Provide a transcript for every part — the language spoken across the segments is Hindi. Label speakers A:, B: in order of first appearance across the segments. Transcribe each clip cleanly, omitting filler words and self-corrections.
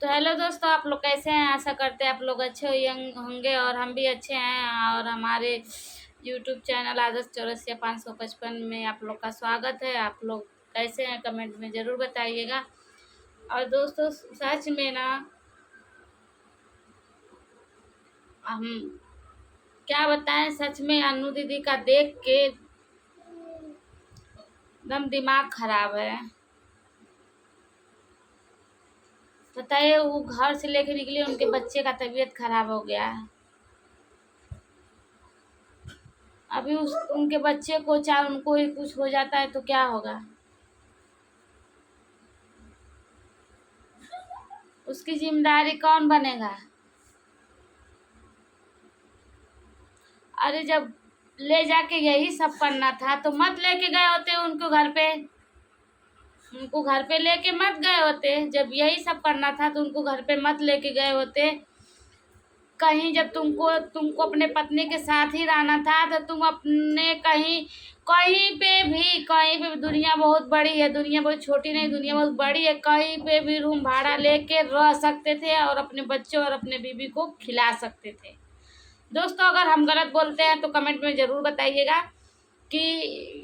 A: तो हेलो दोस्तों, आप लोग कैसे हैं। आशा करते हैं आप लोग अच्छे होंगे और हम भी अच्छे हैं। और हमारे यूट्यूब चैनल आदर्श चौरसिया 555 में आप लोग का स्वागत है। आप लोग कैसे हैं कमेंट में ज़रूर बताइएगा। और दोस्तों सच में ना, हम क्या बताएं, सच में अनु दीदी का देख के एकदम दिमाग खराब है। बताइए, वो घर से लेके निकली, उनके बच्चे का तबीयत खराब हो गया है। अभी उनके बच्चे को चाहे उनको ही कुछ हो जाता है तो क्या होगा। उसकी जिम्मेदारी कौन बनेगा। अरे जब ले जाके यही सब करना था तो मत लेके गए होते उनको घर पे। उनको घर पे लेके मत गए होते। जब यही सब करना था तो उनको घर पे मत लेके गए होते। कहीं जब तुमको अपने पत्नी के साथ ही रहना था तो तुम अपने कहीं कहीं पे भी दुनिया बहुत बड़ी है, दुनिया बहुत छोटी नहीं, दुनिया बहुत बड़ी है। कहीं पे भी रूम भाड़ा लेके रह सकते थे और अपने बच्चों और अपने बीबी को खिला सकते थे। दोस्तों अगर हम गलत बोलते हैं तो कमेंट में ज़रूर बताइएगा कि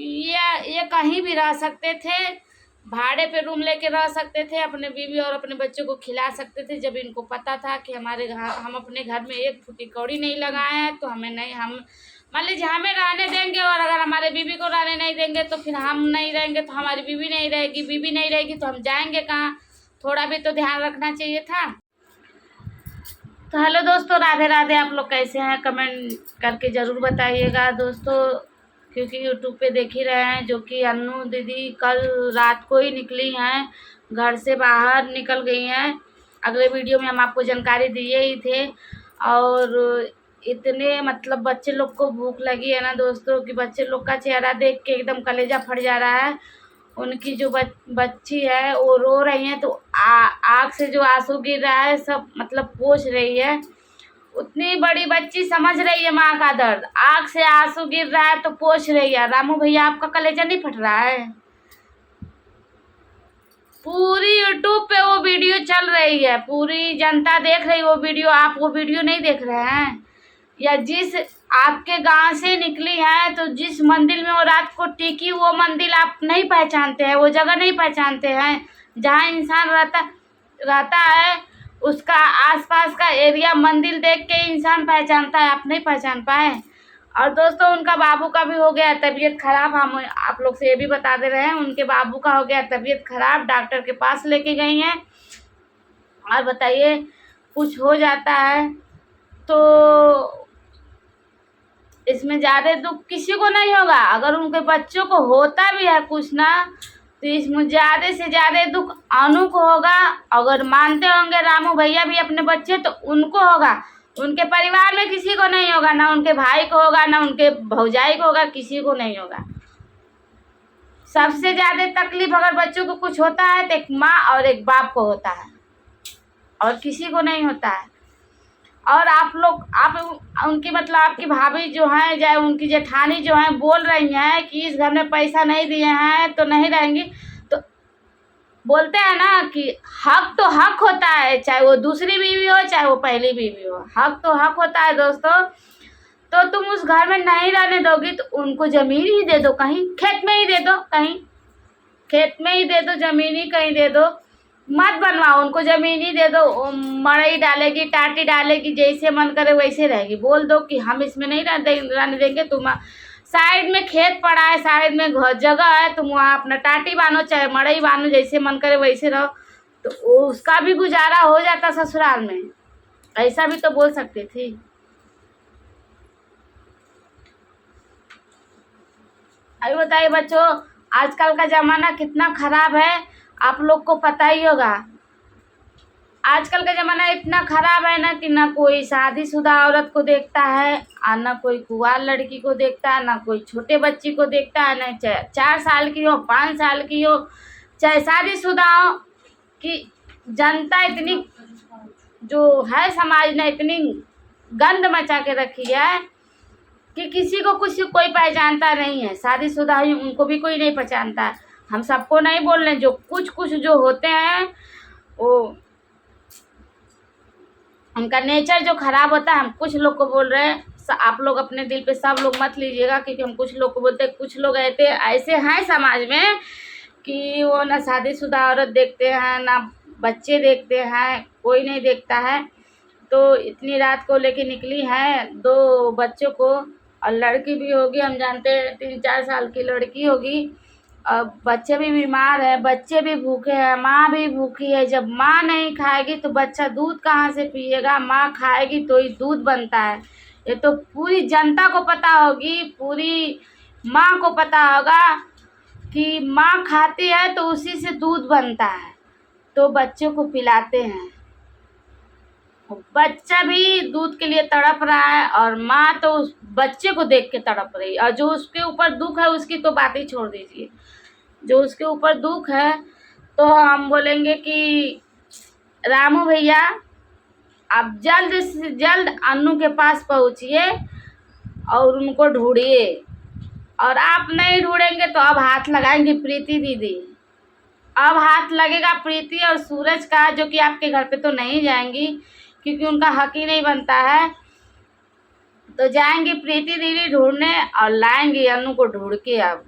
A: ये कहीं भी रह सकते थे, भाड़े पे रूम लेके रह सकते थे, अपने बीवी और अपने बच्चों को खिला सकते थे। जब इनको पता था कि हम अपने घर में एक फुटी कौड़ी नहीं लगाए हैं तो हमें नहीं, हम मान लीजिए हमें रहने देंगे और अगर हमारे बीवी को रहने नहीं देंगे तो फिर हम नहीं रहेंगे तो हमारी बीवी नहीं रहेगी, बीवी नहीं रहेगी तो हम जाएंगे कहाँ। थोड़ा भी तो ध्यान रखना चाहिए था। तो हेलो दोस्तों, राधे राधे। आप लोग कैसे हैं कमेंट करके ज़रूर बताइएगा दोस्तों, क्योंकि यूट्यूब पे देख ही रहे हैं जो कि अनु दीदी कल रात को ही निकली हैं, घर से बाहर निकल गई हैं। अगले वीडियो में हम आपको जानकारी दिए ही थे। और इतने मतलब बच्चे लोग को भूख लगी है ना दोस्तों कि बच्चे लोग का चेहरा देख के एकदम कलेजा फट जा रहा है। उनकी जो बच्ची है वो रो रही है तो आँख से जो आंसू गिर रहा है सब मतलब पोंछ रही है। उतनी बड़ी बच्ची समझ रही है माँ का दर्द, आँख से आंसू गिर रहा है तो पोंछ रही है। रामू भैया आपका कलेजा नहीं फट रहा है। पूरी यूट्यूब पे वो वीडियो चल रही है, पूरी जनता देख रही है वो वीडियो। आप वो वीडियो नहीं देख रहे हैं? या जिस आपके गांव से निकली है तो जिस मंदिर में वो रात को टिकी, वो मंदिर आप नहीं पहचानते हैं, वो जगह नहीं पहचानते हैं जहाँ इंसान रहता है। उसका आसपास का एरिया मंदिर देख के इंसान पहचानता है, आप नहीं पहचान पाए। और दोस्तों उनका बाबू का भी हो गया तबीयत खराब। हम आप लोग से ये भी बता दे रहे हैं, उनके बाबू का हो गया तबीयत खराब, डॉक्टर के पास लेके गई हैं। और बताइए, कुछ हो जाता है तो इसमें ज़्यादा दुख किसी को नहीं होगा। अगर उनके बच्चों को होता भी है कुछ ना तो इसमें ज़्यादा से ज़्यादा दुख अनु को होगा। अगर मानते होंगे रामू भैया भी अपने बच्चे तो उनको होगा, उनके परिवार में किसी को नहीं होगा, ना उनके भाई को होगा, ना उनके भौजाई को होगा, किसी को नहीं होगा। सबसे ज़्यादा तकलीफ अगर बच्चों को कुछ होता है तो एक माँ और एक बाप को होता है और किसी को नहीं होता है। और आप उनकी मतलब आपकी भाभी जो है, चाहे उनकी जेठानी जो है, बोल रही हैं कि इस घर में पैसा नहीं दिए हैं तो नहीं रहेंगी। तो बोलते हैं ना कि हक तो हक होता है, चाहे वो दूसरी बीवी हो चाहे वो पहली बीवी हो, हक तो हक होता है दोस्तों। तो तुम उस घर में नहीं रहने दोगी तो उनको ज़मीन ही दे दो, कहीं खेत में ही दे दो, कहीं खेत में ही दे दो, ज़मीन ही कहीं दे दो। मत बनवाओ, उनको ज़मीन ही दे दो। मड़ई डालेगी, टाटी डालेगी, जैसे मन करे वैसे रहेगी। बोल दो कि हम इसमें नहीं रहने देंगे, तुम साइड में खेत पड़ा है, साइड में घर जगह है, तुम वहाँ अपना टाटी बांधो चाहे मड़ई बांधो, जैसे मन करे वैसे रहो। तो उसका भी गुजारा हो जाता ससुराल में, ऐसा भी तो बोल सकती थी। अभी बताइए बच्चों, आजकल का ज़माना कितना ख़राब है, आप लोग को पता ही होगा। आजकल का ज़माना इतना ख़राब है ना कि ना कोई शादीशुदा औरत को देखता है और ना कोई कुंवार लड़की को देखता है, ना कोई छोटे बच्ची को देखता है, ना चाहे 4 साल की हो, 5 साल की हो, चाहे शादीशुदा हो। कि जनता इतनी जो है समाज ने इतनी गंद मचा के रखी है कि किसी को कुछ कोई पहचानता नहीं है। शादीशुदा ही उनको भी कोई नहीं पहचानता है। हम सबको नहीं बोल रहे, जो कुछ जो होते हैं वो उनका नेचर जो खराब होता है। हम कुछ लोग को बोल रहे हैं, आप लोग अपने दिल पे सब लोग मत लीजिएगा, क्योंकि हम कुछ लोग को बोलते हैं, कुछ लोग ऐसे हैं समाज में कि वो ना शादीशुदा औरत देखते हैं ना बच्चे देखते हैं, कोई नहीं देखता है। तो इतनी रात को लेके निकली हैं 2 बच्चों को, और लड़की भी होगी, हम जानते हैं 3-4 साल की लड़की होगी। अब बच्चे भी बीमार है, बच्चे भी भूखे हैं, माँ भी भूखी है। जब माँ नहीं खाएगी तो बच्चा दूध कहाँ से पिएगा? माँ खाएगी तो ही दूध बनता है। ये तो पूरी जनता को पता होगी, पूरी माँ को पता होगा कि माँ खाती है तो उसी से दूध बनता है, तो बच्चों को पिलाते हैं। बच्चा भी दूध के लिए तड़प रहा है और माँ तो उस बच्चे को देख के तड़प रही है। और जो उसके ऊपर दुख है उसकी तो बात ही छोड़ दीजिए, जो उसके ऊपर दुख है तो हम बोलेंगे कि रामू भैया आप जल्द से जल्द अन्नू के पास पहुँचिए और उनको ढूंढिए। और आप नहीं ढूंढेंगे तो अब हाथ लगाएंगी प्रीति दीदी, अब हाथ लगेगा प्रीति और सूरज का, जो कि आपके घर पे तो नहीं जाएंगी क्योंकि उनका हक ही नहीं बनता है। तो जाएंगी प्रीति दीदी ढूंढने और लाएंगी अन्नू को ढूंढ के अब,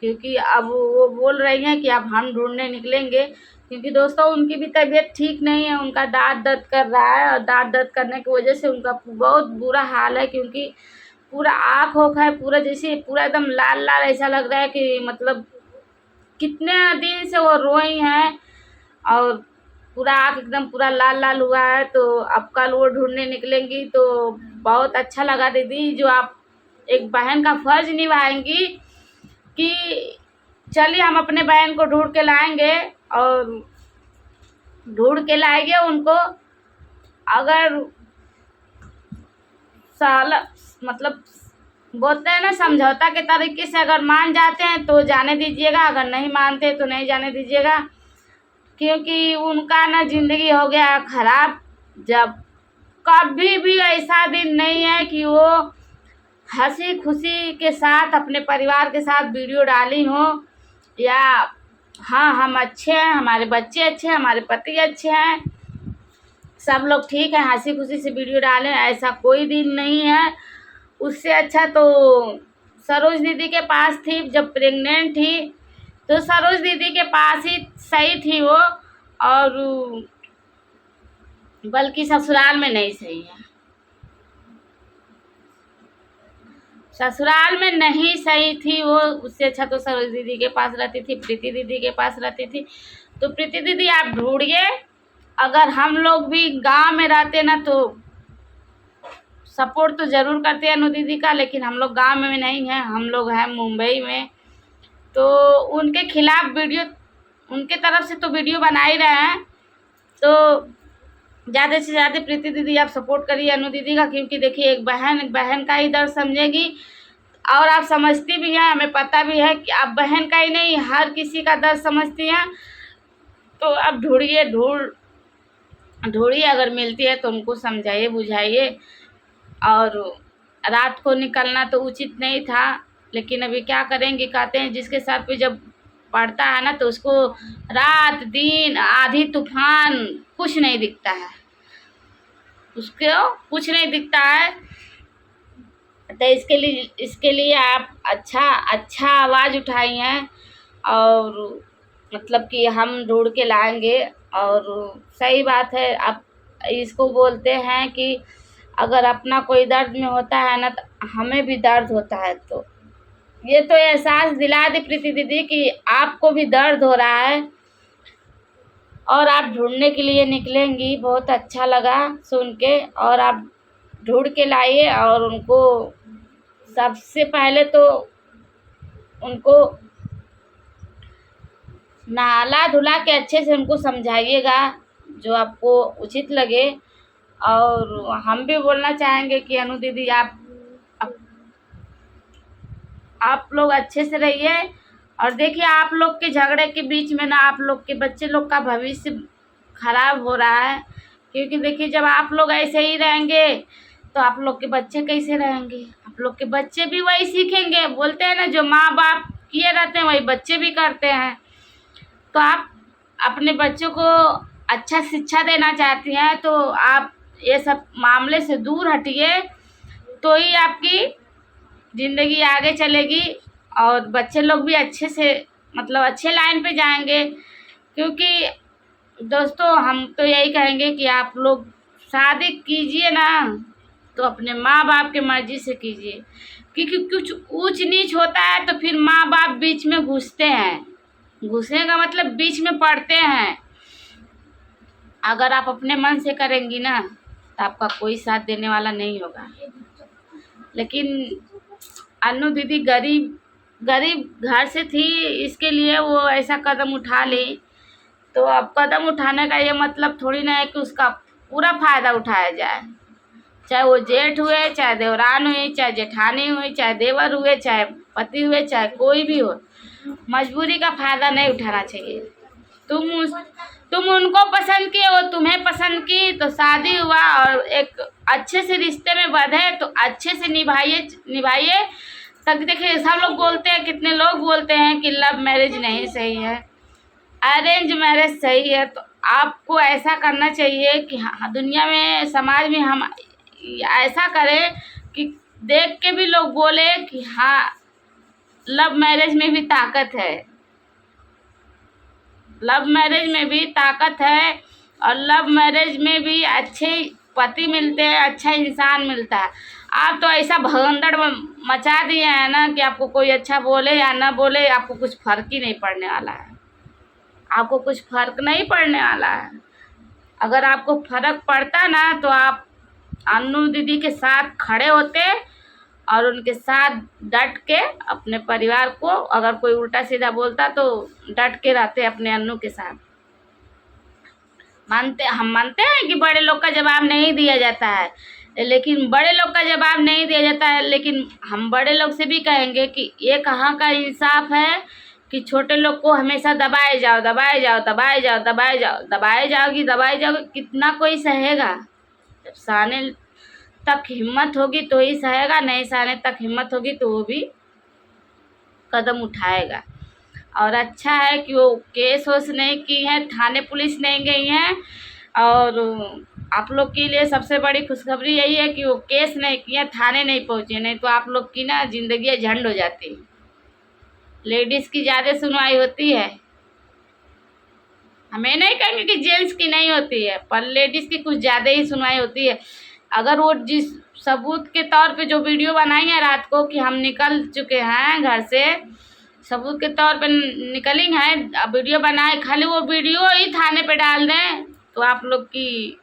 A: क्योंकि अब वो बोल रही हैं कि अब हम ढूंढने निकलेंगे। क्योंकि दोस्तों उनकी भी तबीयत ठीक नहीं है, उनका दांत दर्द कर रहा है और दांत दर्द करने की वजह से उनका बहुत बुरा हाल है। क्योंकि पूरा आँख होखा है, पूरा जैसे पूरा एकदम लाल लाल ऐसा लग रहा है कि मतलब कितने दिन से वो रोई हैं और पूरा आँख एकदम पूरा लाल लाल हुआ है। तो अब कल वो ढूंढने निकलेंगी। तो बहुत अच्छा लगा दीदी जो आप एक बहन का फर्ज निभाएंगी कि चलिए हम अपने बहन को ढूंढ के लाएंगे और ढूंढ के लाएंगे उनको। अगर साल मतलब बोलते हैं ना समझौता के तरीके से अगर मान जाते हैं तो जाने दीजिएगा, अगर नहीं मानते तो नहीं जाने दीजिएगा। क्योंकि उनका ना ज़िंदगी हो गया ख़राब। जब कभी भी ऐसा दिन नहीं है कि वो हंसी खुशी के साथ अपने परिवार के साथ वीडियो डाली हो, या हाँ हम अच्छे हैं, हमारे बच्चे अच्छे हैं, हमारे पति अच्छे हैं, सब लोग ठीक है, हंसी खुशी से वीडियो डालें, ऐसा कोई दिन नहीं है। उससे अच्छा तो सरोज दीदी के पास थी जब प्रेग्नेंट थी, तो सरोज दीदी के पास ही सही थी वो, और बल्कि ससुराल में नहीं सही है, ससुराल में नहीं सही थी वो। उससे अच्छा तो सरोज दीदी के पास रहती थी, प्रीति दीदी के पास रहती थी। तो प्रीति दीदी आप ढूंढिए। अगर हम लोग भी गांव में रहते ना तो सपोर्ट तो ज़रूर करते हैं अनु दीदी का, लेकिन हम लोग गांव में नहीं हैं, हम लोग हैं मुंबई में। तो उनके खिलाफ वीडियो, उनके तरफ से तो वीडियो बना ही रहे हैं। तो ज़्यादा से ज़्यादा प्रीति दीदी आप सपोर्ट करिए अनु दीदी का, क्योंकि देखिए एक बहन का ही दर्द समझेगी और आप समझती भी हैं, हमें पता भी है कि आप बहन का ही नहीं हर किसी का दर्द समझती हैं। तो अब ढूंढिए, अगर मिलती है तो उनको समझाइए बुझाइए। और रात को निकलना तो उचित नहीं था, लेकिन अभी क्या करेंगे, कहते हैं जिसके सर पे जब पड़ता है ना तो उसको रात दिन आधी तूफान कुछ नहीं दिखता है, उसको कुछ नहीं दिखता है। तो इसके लिए आप अच्छा आवाज़ उठाई हैं और मतलब कि हम ढूंढ के लाएंगे। और सही बात है, आप इसको बोलते हैं कि अगर अपना कोई दर्द में होता है ना तो हमें भी दर्द होता है। तो ये तो एहसास दिला दी प्रीति दीदी कि आपको भी दर्द हो रहा है और आप ढूंढने के लिए निकलेंगी। बहुत अच्छा लगा सुन के, और आप ढूंढ के लाइए और उनको सबसे पहले तो उनको नहाला धुला के अच्छे से उनको समझाइएगा जो आपको उचित लगे। और हम भी बोलना चाहेंगे कि अनु दीदी आप लोग अच्छे से रहिए। और देखिए आप लोग के झगड़े के बीच में ना आप लोग के बच्चे लोग का भविष्य खराब हो रहा है। क्योंकि देखिए जब आप लोग ऐसे ही रहेंगे तो आप लोग के बच्चे कैसे रहेंगे, आप लोग के बच्चे भी वही सीखेंगे। बोलते हैं ना जो माँ बाप किए रहते हैं वही बच्चे भी करते हैं। तो आप अपने बच्चों को अच्छा शिक्षा देना चाहती हैं तो आप ये सब मामले से दूर हटिए, तो ही आपकी ज़िंदगी आगे चलेगी और बच्चे लोग भी अच्छे से मतलब अच्छे लाइन पे जाएंगे। क्योंकि दोस्तों हम तो यही कहेंगे कि आप लोग शादी कीजिए ना तो अपने माँ बाप के मर्जी से कीजिए, क्योंकि कुछ ऊंच नीच होता है तो फिर माँ बाप बीच में घुसते हैं। घुसने का मतलब बीच में पड़ते हैं। अगर आप अपने मन से करेंगी ना तो आपका कोई साथ देने वाला नहीं होगा। लेकिन अन्नू दीदी गरीब घर से थी, इसके लिए वो ऐसा कदम उठा ली। तो अब कदम उठाने का ये मतलब थोड़ी ना है कि उसका पूरा फायदा उठाया जाए। चाहे वो जेठ हुए, चाहे देवरान हुई, चाहे जेठानी हुई, चाहे देवर हुए, चाहे पति हुए, चाहे कोई भी हो, मजबूरी का फायदा नहीं उठाना चाहिए। तुम उनको पसंद किए, वो तुम्हें पसंद की, तो शादी हुआ और एक अच्छे से रिश्ते में बंधे तो अच्छे से निभाइए। तब देखिए सब लोग बोलते हैं, कितने लोग बोलते हैं कि लव मैरिज नहीं सही है, अरेंज मैरिज सही है। तो आपको ऐसा करना चाहिए कि हाँ, दुनिया में समाज में हम ऐसा करें कि देख के भी लोग बोले कि हाँ लव मैरिज में भी ताकत है, लव मैरिज में भी ताकत है और लव मैरिज में भी अच्छे पति मिलते हैं, अच्छा इंसान मिलता है। आप तो ऐसा भगंदड़ मचा दिए हैं ना कि आपको कोई अच्छा बोले या ना बोले, आपको कुछ फर्क ही नहीं पड़ने वाला है। आपको कुछ फर्क नहीं पड़ने वाला है। अगर आपको फर्क पड़ता ना तो आप अन्नू दीदी के साथ खड़े होते और उनके साथ डट के अपने परिवार को, अगर कोई उल्टा सीधा बोलता तो डट के रहते अपने अन्नू के साथ। हम मानते हैं कि बड़े लोग का जवाब नहीं दिया जाता है, लेकिन बड़े लोग का जवाब नहीं दिया जाता है, लेकिन हम बड़े लोग से भी कहेंगे कि ये कहाँ का इंसाफ है कि छोटे लोग को हमेशा दबाए जाओ, दबाए जाओ, दबाए जाओ, दबाए जाओ, दबाए जाओगी, दबाए जाओगी, कितना कोई सहेगा। जब सहने तक हिम्मत होगी तो ही सहेगा, नहीं सहने तक हिम्मत होगी तो वो भी कदम उठाएगा। और अच्छा है कि वो केस वोस नहीं की है, थाने पुलिस नहीं गई हैं। और आप लोग के लिए सबसे बड़ी खुशखबरी यही है कि वो केस नहीं किए, थाने नहीं पहुँचे, नहीं तो आप लोग की ना ज़िंदगी झंड हो जाती। लेडीज़ की ज़्यादा सुनवाई होती है, हमें नहीं कहेंगे कि जेंट्स की नहीं होती है, पर लेडीज़ की कुछ ज़्यादा ही सुनवाई होती है। अगर वो जिस सबूत के तौर पे जो वीडियो बनाई है रात को कि हम निकल चुके हैं घर से, सबूत के तौर पे निकली हैं, वीडियो बनाए, खाली वो वीडियो ही थाने पे डाल दें तो आप लोग की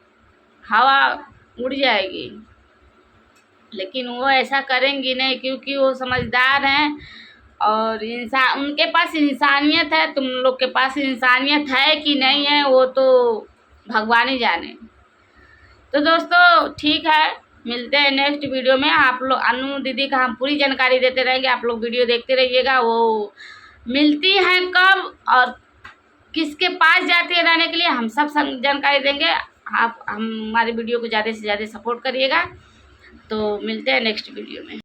A: हवा उड़ जाएगी। लेकिन वो ऐसा करेंगी नहीं, क्योंकि वो समझदार हैं और उनके पास इंसानियत है। तुम लोग के पास इंसानियत है कि नहीं है वो तो भगवान ही जाने। तो दोस्तों ठीक है, मिलते हैं नेक्स्ट वीडियो में। आप लोग अन्नू दीदी का हम पूरी जानकारी देते रहेंगे, आप लोग वीडियो देखते रहिएगा। वो मिलती हैं कब और किसके पास जाती है रहने के लिए, हम सब जानकारी देंगे। आप हमारे वीडियो को ज़्यादा से ज़्यादा सपोर्ट करिएगा। तो मिलते हैं नेक्स्ट वीडियो में।